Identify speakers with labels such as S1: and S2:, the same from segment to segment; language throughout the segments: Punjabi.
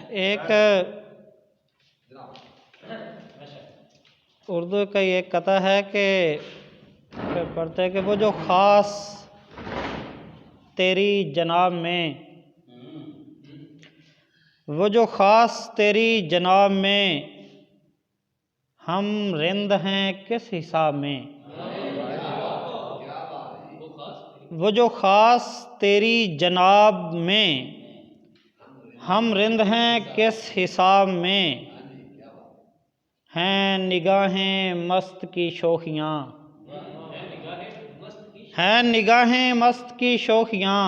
S1: एक उर्दू का एक कथा है कि पढ़ते हैं कि वो जो ख़ास तेरी जनाब में, वो जो ख़ास तेरी जनाब में, हम रिंद हैं किस हिसाब में। वो जो ख़ास तेरी जनाब में, हम रिंद हैं किस हिसाब में, हैं निगाहें मस्त की शोखियाँ, हैं निगाहें मस्त की शोखियाँ,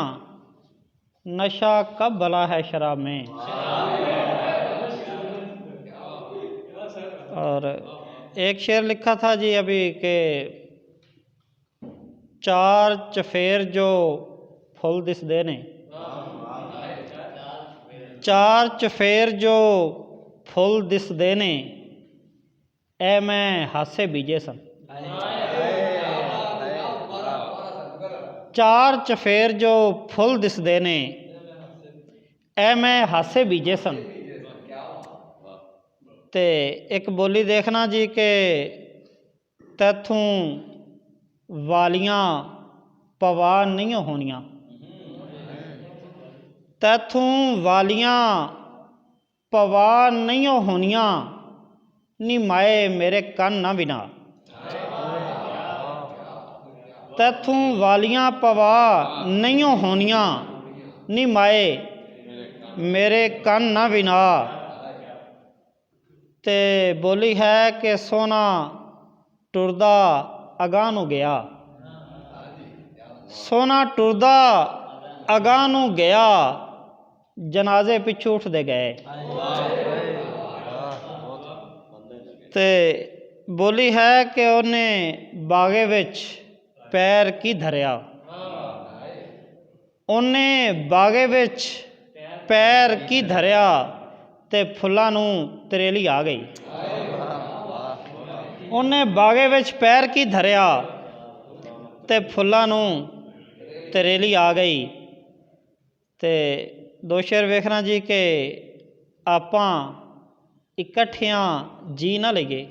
S1: नशा कब भला है शराब में। और एक शेर लिखा था जी अभी के चार चफेर जो फुल दिसदे ने, चार चफेर जो फुल दिसदे ने, ए मैं हासे बीजे सन। चार चफेर जो फुल दिसदे ने, ए मैं हासे बीजे सन। ते एक बोली देखना जी के तैथों वालियां पवा नहीं होनियां, तैथों वालियां पवा नहीं होनियां, नी माए मेरे कन ना बिना। तैथों वालियां पवा नहीं होनियां, नी माए मेरे कन ना बिना। ते बोली है कि सोना टुरदा अगाह नूं गया, सोना टुरदा अगाह नूं गया, जनाजे पिछू उठते गए। ते बोली है कि उन्हें बागे विच पैर की धरिया, उन्हें बागे विच पैर की धरिया, ते फुल्लां नूं तरेली आ गई। उन्हें बागे विच पैर की धरिया, ते फुल्लां नूं तरेली आ गई। ते दो शेर वेखना जी के आपां इकट्ठियां जी ना लईए,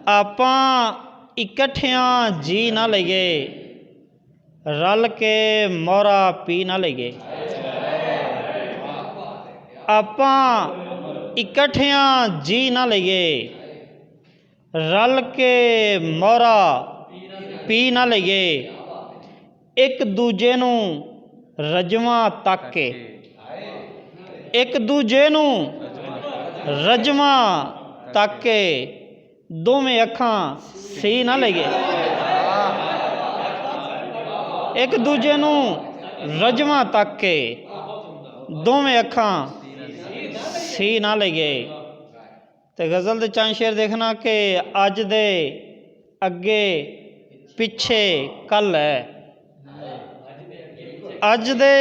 S1: आपां इकट्ठियां जी ना लईए, रल के मोहरा पी ना लईए। आपां इकट्ठियां जी ना लईए, रल के मोहरा पी ना लईए। एक दूजे नूं रजवां तक के, एक दूजे नूं रजवां तक के, दोवें अखां सी ना लईए। एक दूजे नूं रजवां तक के, दोवें अखां सी ना लईए। ते गज़ल दे चंद शेर देखना कि अज दे अगे पिछे कल है, अज दे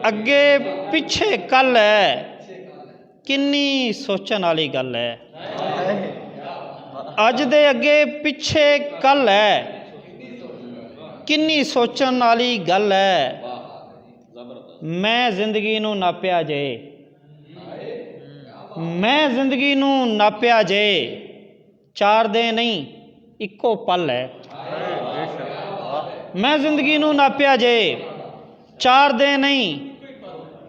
S1: अगे पिछे कल है, किन्नी सोचण वाली गल है। अज दे अगे पिछे कल है, किन्नी सोचण वाली गल है। मैं जिंदगी नूं नापिया जे, मैं जिंदगी नूं नापिया जे, चार दे नहीं इक्को पल है। मैं जिंदगी नूं नापिया जे, चार दे नहीं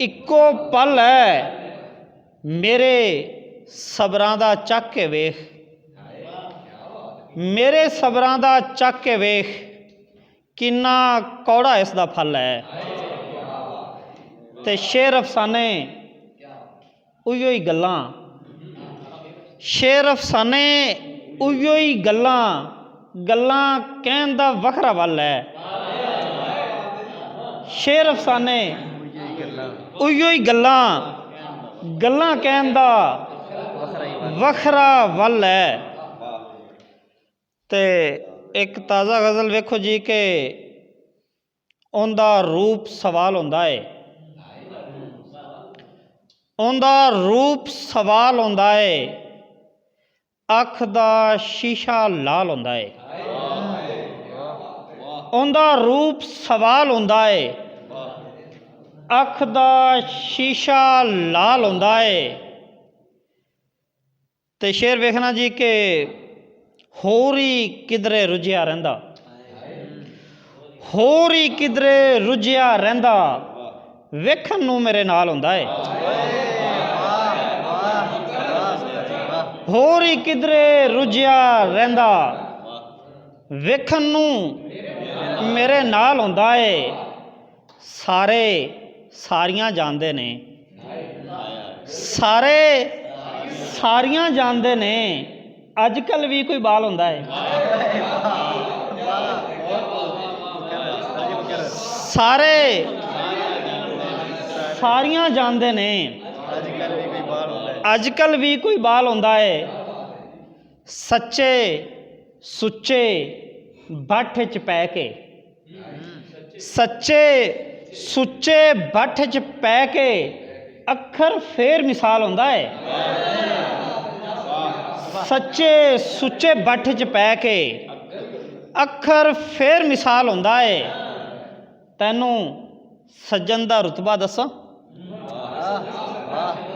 S1: इक्को पल है। मेरे सबरां दा चक के वेख, मेरे सबरां दा चक के वेख, किन्ना कौड़ा इसदा फल है। ते शेर अफसाने उइयो ही गल्लां, शेर अफसाने उइयो ही गल्लां, गल्लां कहण दा वखरा वल है। शेर अफसाने उइयो ही गल्लां, गल्लां कहण दा वखरा वल है। ते एक ताज़ा गज़ल वेखो जी के उनदा रूप सवाल हुंदा है, उनदा रूप सवाल हुंदा है, अख दा शीशा लाल हुंदा है। उनदा रूप सवाल हुंदा है, ਅੱਖ ਦਾ ਸ਼ੀਸ਼ਾ ਲਾਲ ਹੁੰਦਾ ਏ। ਤੇ ਸ਼ੇਰ ਵੇਖਣਾ ਜੀ ਕਿ ਹੋਰ ਹੀ ਕਿਧਰੇ ਰੁੱਝਿਆ ਰਹਿੰਦਾ, ਹੋਰ ਹੀ ਕਿਧਰੇ ਰੁੱਝਿਆ ਰਹਿੰਦਾ, ਵੇਖਣ ਨੂੰ ਮੇਰੇ ਨਾਲ ਹੁੰਦਾ ਏ। ਹੋਰ ਹੀ ਕਿਧਰੇ ਰੁੱਝਿਆ ਰਹਿੰਦਾ, ਵੇਖਣ ਨੂੰ ਮੇਰੇ ਨਾਲ ਹੁੰਦਾ ਏ। ਸਾਰੇ ਸਾਰੀਆਂ ਜਾਣਦੇ ਨੇ, ਸਾਰੇ ਸਾਰੀਆਂ ਜਾਣਦੇ ਨੇ, ਅੱਜ ਕੱਲ੍ਹ ਵੀ ਕੋਈ ਬਾਲ ਹੁੰਦਾ ਹੈ। ਸਾਰੇ ਸਾਰੀਆਂ ਜਾਣਦੇ ਨੇ, ਅੱਜ ਕੱਲ੍ਹ ਵੀ ਕੋਈ ਬਾਲ ਹੁੰਦਾ ਹੈ। ਸੱਚੇ ਸੁੱਚੇ ਬੱਠ 'ਚ ਪੈ ਕੇ, ਸੱਚੇ ਸੁੱਚੇ ਬੱਠ 'ਚ ਪੈ ਕੇ ਅੱਖਰ ਫੇਰ ਮਿਸਾਲ ਹੁੰਦਾ ਹੈ। ਸੱਚੇ ਸੁੱਚੇ ਬੱਠ 'ਚ ਪੈ ਕੇ ਅੱਖਰ ਫੇਰ ਮਿਸਾਲ ਹੁੰਦਾ ਹੈ। ਤੈਨੂੰ ਸੱਜਣ ਦਾ ਰੁਤਬਾ ਦੱਸਾਂ,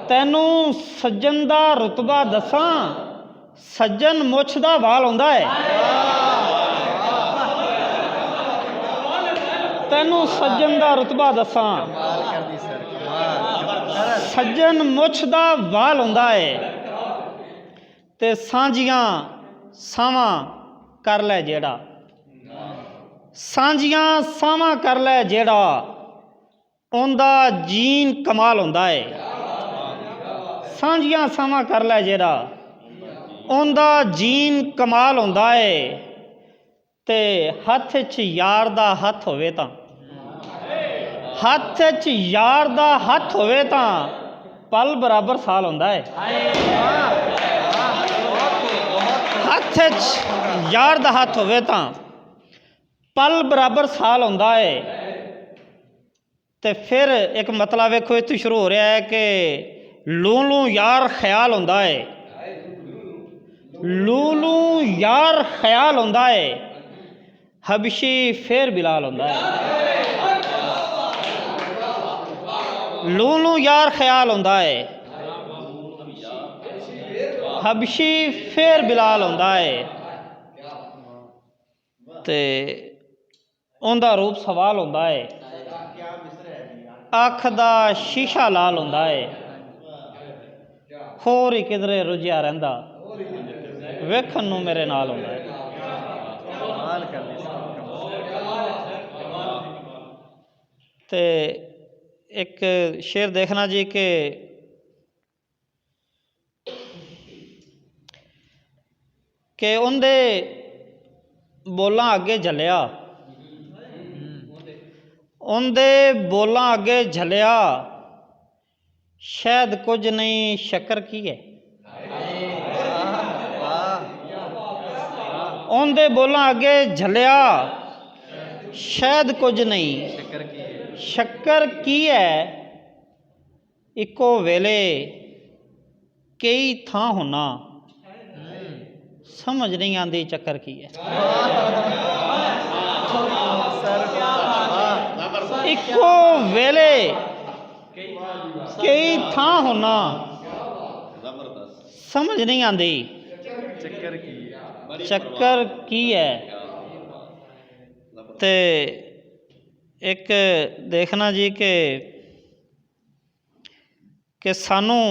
S1: ਤੈਨੂੰ ਸੱਜਣ ਦਾ ਰੁਤਬਾ ਦੱਸਾਂ, ਸੱਜਣ ਮੁੱਛ ਦਾ ਵਾਲ ਹੁੰਦਾ ਹੈ। ਤੈਨੂੰ ਸੱਜਣ ਦਾ ਰੁਤਬਾ ਦੱਸਾਂ, ਸੱਜਣ ਮੁੱਛ ਦਾ ਵਾਲ ਹੁੰਦਾ ਹੈ। ਤੇ ਸਾਂਝੀਆਂ ਸਾਵਾਂ ਕਰ ਲੈ ਜਿਹੜਾ, ਸਾਂਝੀਆਂ ਸਾਵਾਂ ਕਰ ਲੈ ਜਿਹੜਾ, ਉਹਦਾ ਜੀਨ ਕਮਾਲ ਹੁੰਦਾ ਹੈ। ਸਾਂਝੀਆਂ ਸਾਵਾਂ ਕਰ ਲੈ ਜਿਹੜਾ, ਉਹਦਾ ਜੀਨ ਕਮਾਲ ਹੁੰਦਾ ਹੈ। ਤੇ ਹੱਥ 'ਚ ਯਾਰ ਦਾ ਹੱਥ ਹੋਵੇ ਤਾਂ, ਹੱਥ 'ਚ ਯਾਰ ਦਾ ਹੱਥ ਹੋਵੇ ਤਾਂ ਪਲ ਬਰਾਬਰ ਸਾਲ ਹੁੰਦਾ ਹੈ। ਹੱਥ 'ਚ ਯਾਰ ਦਾ ਹੱਥ ਹੋਵੇ ਤਾਂ ਪਲ ਬਰਾਬਰ ਸਾਲ ਹੁੰਦਾ ਹੈ। ਤੇ ਫਿਰ ਇੱਕ ਮਤਲਬ ਵੇਖੋ ਇੱਥੇ ਸ਼ੁਰੂ ਹੋ ਰਿਹਾ ਹੈ ਕਿ ਲੂ ਲੂ ਯਾਰ ਖਿਆਲ ਹੁੰਦਾ ਹੈ, ਲੂ ਲੂ ਯਾਰ ਖਿਆਲ ਹੁੰਦਾ ਹੈ, ਹਬਸ਼ੀ ਫੇਰ ਬਿਲਾਲ ਹੁੰਦਾ ਹੈ। ਲੂ ਲੂ ਯਾਰ ਖਿਆਲ ਹੁੰਦਾ ਹੈ, ਹਬਸ਼ੀ ਫੇਰ ਬਿਲਾਲ ਹੁੰਦਾ ਹੈ। ਤੇ ਉਹਦਾ ਰੂਪ ਸਵਾਲ ਹੁੰਦਾ ਹੈ, ਅੱਖ ਦਾ ਸ਼ੀਸ਼ਾ ਲਾਲ ਹੁੰਦਾ ਹੈ, ਹੋਰ ਹੀ ਕਿਧਰੇ ਰੁੱਝਿਆ ਰਹਿੰਦਾ, ਵੇਖਣ ਨੂੰ ਮੇਰੇ ਨਾਲ ਹੁੰਦਾ ਹੈ। ਤੇ ਇੱਕ ਸ਼ੇਰ ਦੇਖਣਾ ਜੀ ਕਿ ਉਹਦੇ ਬੋਲਾਂ ਅੱਗੇ ਝੱਲਿਆ, ਉਹਦੇ ਬੋਲਾਂ ਅੱਗੇ ਝੱਲਿਆ, ਸ਼ਾਇਦ ਕੁਝ ਨਹੀਂ ਸ਼ੱਕਰ ਕੀ ਹੈ। ਉਹਦੇ ਬੋਲਾਂ ਅੱਗੇ ਝੱਲਿਆ, ਸ਼ਾਇਦ ਕੁਝ ਨਹੀਂ ਸ਼ੱਕਰ ਕੀ ਹੈ। ਇੱਕੋ ਵੇਲੇ ਕਈ ਥਾਂ ਹੋਣਾ, ਸਮਝ ਨਹੀਂ ਆਉਂਦੀ ਚੱਕਰ ਕੀ ਹੈ। ਇੱਕੋ ਵੇਲੇ ਕਈ ਥਾਂ ਹੋਣਾ, ਸਮਝ ਨਹੀਂ ਆਉਂਦੀ ਚੱਕਰ ਕੀ ਹੈ। ਤੇ ਇੱਕ ਦੇਖਣਾ ਜੀ ਕਿ ਸਾਨੂੰ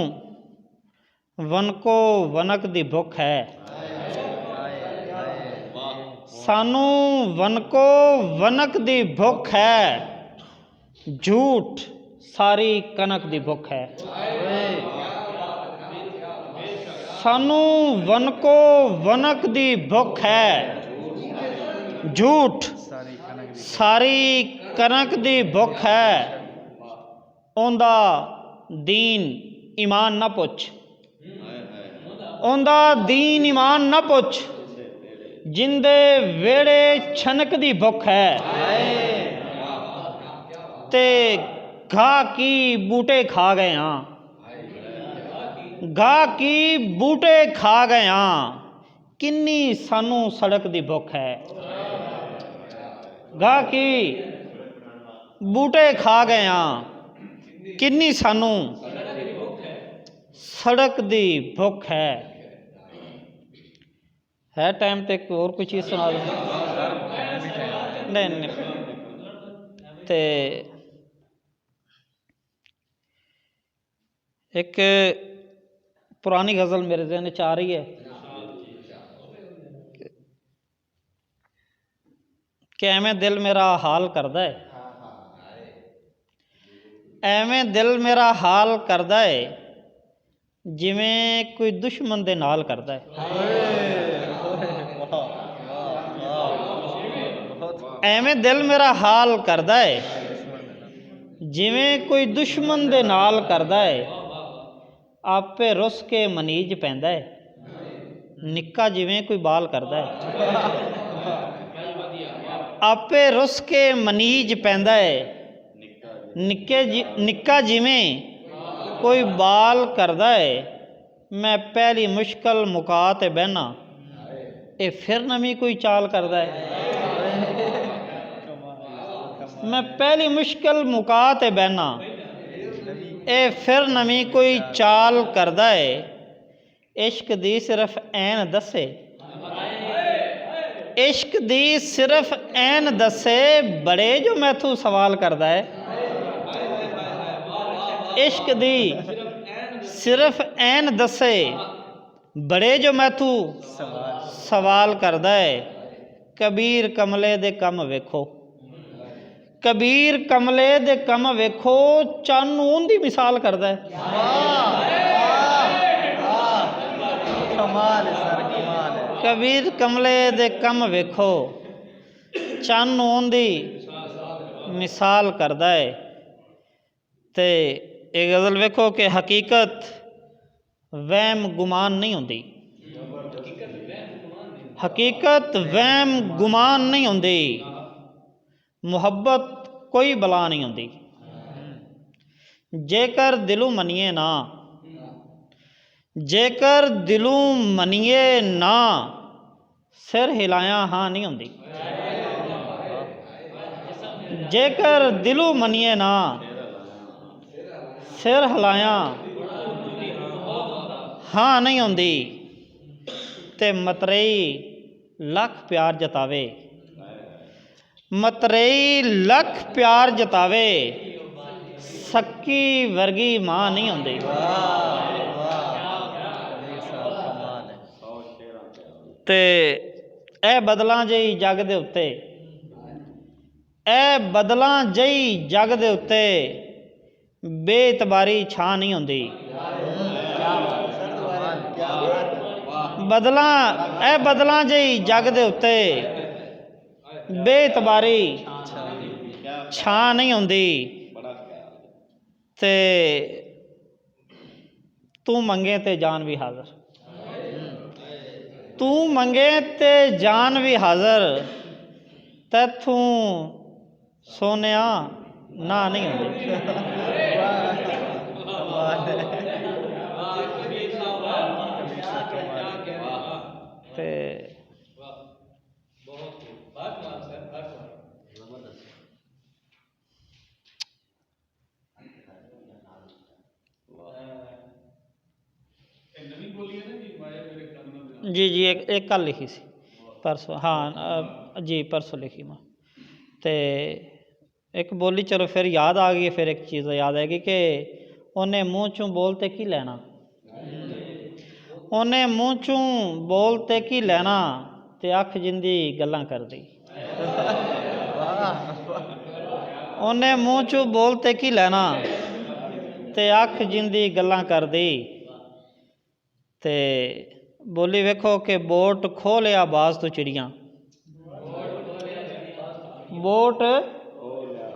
S1: ਵਨਕੋ ਵਨਕ ਦੀ ਭੁੱਖ ਹੈ, ਸਾਨੂੰ ਵਨਕੋ ਵਨਕ ਦੀ ਭੁੱਖ ਹੈ, ਝੂਠ ਸਾਰੀ ਕਣਕ ਦੀ ਭੁੱਖ ਹੈ। ਸਾਨੂੰ ਵਨਕੋ ਵਨਕ ਦੀ ਭੁੱਖ ਹੈ, ਝੂਠ ਸਾਰੀ ਕਣਕ ਦੀ ਭੁੱਖ ਹੈ। ਉਹਦਾ ਦੀਨ ਈਮਾਨ ਨਾ ਪੁੱਛ, ਉਹਦਾ ਦੀਨ ਈਮਾਨ ਨਾ ਪੁੱਛ, ਜਿੰਦੇ ਵਿਹੜੇ ਛਨਕ ਦੀ ਭੁੱਖ ਹੈ। ਤੇ ਘਾਹ ਕੀ ਬੂਟੇ ਖਾ ਗਏ ਹਾਂ, ਘਾਹ ਕੀ ਬੂਟੇ ਖਾ ਗਏ ਹਾਂ, ਕਿੰਨੀ ਸਾਨੂੰ ਸੜਕ ਦੀ ਭੁੱਖ ਹੈ। ਘਾਹ ਕੀ ਬੂਟੇ ਖਾ ਗਏ ਹਾਂ, ਕਿੰਨੀ ਸਾਨੂੰ ਸੜਕ ਦੀ ਭੁੱਖ ਹੈ ਟਾਈਮ ਤੇ ਹੋਰ ਕੋਈ ਚੀਜ਼ ਸੁਣਾ ਦੋ। ਨਹੀਂ ਤੇ ਇੱਕ ਪੁਰਾਣੀ ਗਜ਼ਲ ਮੇਰੇ ਜ਼ਿਹਨ 'ਚ ਆ ਰਹੀ ਹੈ ਕਿ ਐਵੇਂ ਦਿਲ ਮੇਰਾ ਹਾਲ ਕਰਦਾ ਹੈ, ਐਵੇਂ ਦਿਲ ਮੇਰਾ ਹਾਲ ਕਰਦਾ ਹੈ ਜਿਵੇਂ ਕੋਈ ਦੁਸ਼ਮਣ ਦੇ ਨਾਲ ਕਰਦਾ ਹੈ। ਐਵੇਂ ਦਿਲ ਮੇਰਾ ਹਾਲ ਕਰਦਾ ਹੈ ਜਿਵੇਂ ਕੋਈ ਦੁਸ਼ਮਣ ਦੇ ਨਾਲ ਕਰਦਾ ਹੈ, ਆਪੇ ਰੁੱਸ ਕੇ ਮਨੀਜ ਪੈਂਦਾ ਹੈ, ਨਿੱਕਾ ਜਿਵੇਂ ਕੋਈ ਬਾਲ ਕਰਦਾ ਹੈ। ਆਪੇ ਰੁੱਸ ਕੇ ਮਨੀਜ ਪੈਂਦਾ ਹੈ, ਨਿੱਕਾ ਜਿਵੇਂ ਕੋਈ ਬਾਲ ਕਰਦਾ ਹੈ। ਮੈਂ ਪਹਿਲੀ ਮੁਸ਼ਕਲ ਮੁਕਾ ਤੇ ਬਹਿਨਾ, ਇਹ ਫਿਰ ਨਵੀਂ ਕੋਈ ਚਾਲ ਕਰਦਾ ਹੈ। ਮੈਂ ਪਹਿਲੀ ਮੁਸ਼ਕਲ ਮੁਕਾ ਤੇ ਬਹਿਨਾ, ਇਹ ਫਿਰ ਨਵੀਂ ਕੋਈ ਚਾਲ ਕਰਦਾ ਹੈ। ਇਸ਼ਕ ਦੀ ਸਿਰਫ ਐਨ ਦੱਸੇ, ਇਸ਼ਕ ਦੀ ਸਿਰਫ ਐਨ ਦੱਸੇ, ਬੜੇ ਜੋ ਮੈਥੋਂ ਸਵਾਲ ਕਰਦਾ ਹੈ। ਇਸ਼ਕ ਦੀ ਸਿਰਫ ਐਨ ਦੱਸੇ, ਬੜੇ ਜੋ ਮੈਥੋਂ ਸਵਾਲ ਕਰਦਾ ਹੈ। ਕਬੀਰ ਕਮਲੇ ਦੇ ਕੰਮ ਵੇਖੋ, ਕਬੀਰ ਕਮਲੇ ਦੇ ਕੰਮ ਵੇਖੋ, ਚੰਨ ਨੂੰ ਉਹਦੀ ਮਿਸਾਲ ਕਰਦਾ ਹੈ। ਕਬੀਰ ਕਮਲੇ ਦੇ ਕੰਮ ਵੇਖੋ, ਚੰਨ ਨੂੰ ਉਹਦੀ ਮਿਸਾਲ ਕਰਦਾ ਹੈ। ਤੇ ਇਹ ਗਜ਼ਲ ਵੇਖੋ ਕਿ ਹਕੀਕਤ ਵਹਿਮ ਗੁਮਾਨ ਨਹੀਂ ਹੁੰਦੀ, ਹਕੀਕਤ ਵਹਿਮ ਗੁਮਾਨ ਨਹੀਂ ਹੁੰਦੀ, ਮੁਹੱਬਤ ਕੋਈ ਬਲਾ ਨਹੀਂ ਹੁੰਦੀ। ਜੇਕਰ ਦਿਲੋਂ ਮੰਨੀਏ ਨਾ, ਜੇਕਰ ਦਿਲੋਂ ਮੰਨੀਏ ਨਾ, ਸਿਰ ਹਿਲਾਇਆ ਹਾਂ ਨਹੀਂ ਹੁੰਦੀ। ਜੇਕਰ ਦਿਲੋਂ ਮੰਨੀਏ ਨਾ, ਸਿਰ ਹਿਲਾਇਆ ਹਾਂ ਨਹੀਂ ਹੁੰਦੀ। ਤੇ ਮਤਰੇਈ ਲੱਖ ਪਿਆਰ ਜਤਾਵੇ, ਮਤਰੇਈ ਲੱਖ ਪਿਆਰ ਜਤਾਵੇ, ਸੱਕੀ ਵਰਗੀ ਮਾਂ ਨਹੀਂ ਹੁੰਦੀ। ਤੇ ਇਹ ਬਦਲਾਂ ਜਿਹੀ ਜੱਗ ਦੇ ਉੱਤੇ, ਇਹ ਬਦਲਾਂ ਜਿਹੀ ਜੱਗ ਦੇ ਉੱਤੇ, ਬੇਇਤਬਾਰੀ ਛਾਂ ਨਹੀਂ ਹੁੰਦੀ। ਬਦਲਾਂ ਇਹ ਬਦਲਾਂ ਜਿਹੀ ਜੱਗ ਦੇ ਉੱਤੇ, ਬੇਇਤਬਾਰੀ ਛਾਂ ਨਹੀਂ ਹੁੰਦੀ। ਤੇ ਤੂੰ ਮੰਗੇ ਤੇ ਜਾਨ ਵੀ ਹਾਜ਼ਰ, ਤੂੰ ਮੰਗੇ ਤੇ ਜਾਨ ਵੀ ਹਾਜ਼ਰ, ਤੈਥੋਂ ਸੋਨਿਆ ਨਾ ਨਹੀਂ ਹੁੰਦੀ। ਤੇ जी जी एक कल लिखी सी परसों, हाँ जी परसों लिखी मैं। तो एक बोली चलो फिर याद आ गई, फिर एक चीज़ याद आएगी कि उन्हें मूँह चों बोलते की लेना, उन्हें मूँह चों बोलते की लेना, ते अख जिंदी गल्लां कर दी। उन्हें मूँह चों बोलते की लेना, ते अख जिंदी गल्लां कर दी। ते बोली वेखो कि बोट खो लिया बाज तो चिड़ियाँ, बोट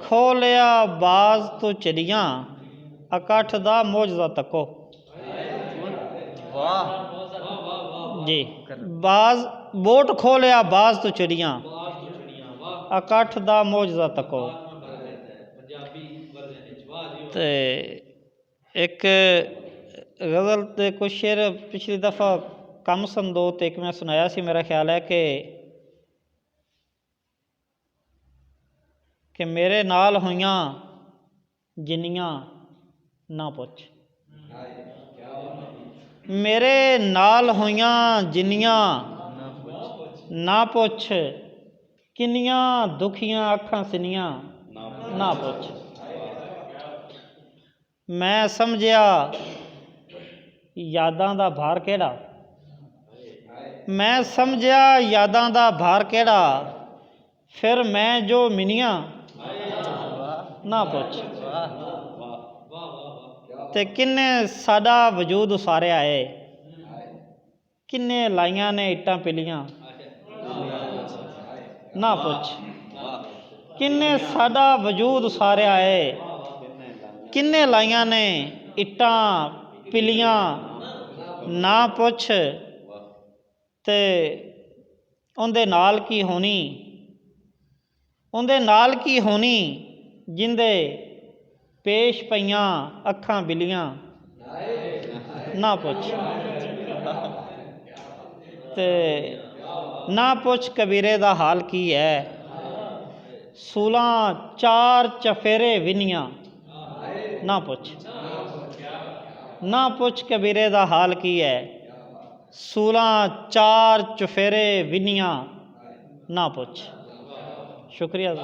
S1: खो लिया बाज तो चिड़ियाँ, अकठ दा मोजदा तको। जी बाज बोट खो लिया बाज तो चिड़ियाँ, अकठ दा मोजदा तको। ते एक गज़ल ते कुछ शेर पिछली दफ़ा कम सन दो, तो एक मैं सुनाया सी, मेरा ख्याल है कि मेरे नाल होइयां जिन्नियां ਨਾ ਪੁੱਛ। ਮੇਰੇ ਨਾਲ ਹੋਈਆਂ ਜਿੰਨੀਆਂ ਨਾ ਪੁੱਛ, ਕਿੰਨੀਆਂ ਦੁਖੀਆਂ ਅੱਖਾਂ ਸਿਨੀਆਂ ਨਾ ਪੁੱਛ। ਮੈਂ ਸਮਝਿਆ ਯਾਦਾਂ ਦਾ ਭਾਰ ਕਿਹੜਾ, ਮੈਂ ਸਮਝਿਆ ਯਾਦਾਂ ਦਾ ਭਾਰ ਕਿਹੜਾ, ਫਿਰ ਮੈਂ ਜੋ ਮਿਨੀਆਂ ਨਾ ਪੁੱਛ। ਤੇ ਕਿੰਨੇ ਸਾਡਾ ਵਜੂਦ ਉਸਾਰਿਆ ਏ, ਕਿੰਨੇ ਲਾਈਆਂ ਨੇ ਇੱਟਾਂ ਪਿਲੀਆਂ ਨਾ ਪੁੱਛ। ਕਿੰਨੇ ਸਾਡਾ ਵਜੂਦ ਉਸਾਰਿਆ ਏ, ਕਿੰਨੇ ਲਾਈਆਂ ਨੇ ਇੱਟਾਂ ਪਿਲੀਆਂ ਨਾ ਪੁੱਛ। ਤੇ ਉਹਦੇ ਨਾਲ ਕੀ ਹੋਣੀ, ਉਹਦੇ ਨਾਲ ਕੀ ਹੋਣੀ ਜਿੰਦੇ ਪੇਸ਼ ਪਈਆਂ ਅੱਖਾਂ ਬਿਲੀਆਂ ਨਾ ਪੁੱਛ। ਤੇ ਨਾ ਪੁੱਛ ਕਬੀਰੇ ਦਾ ਹਾਲ ਕੀ ਹੈ, 16 4 ਚਫੇਰੇ ਵਿੰਨੀਆਂ ਨਾ ਪੁੱਛ। ਨਾ ਪੁੱਛ ਕਬੀਰੇ ਦਾ ਹਾਲ ਕੀ ਹੈ, 16 4 ਚੁਫੇਰੇ ਵਿੰਨੀਆਂ ਨਾ ਪੁੱਛ। ਸ਼ੁਕਰੀਆ।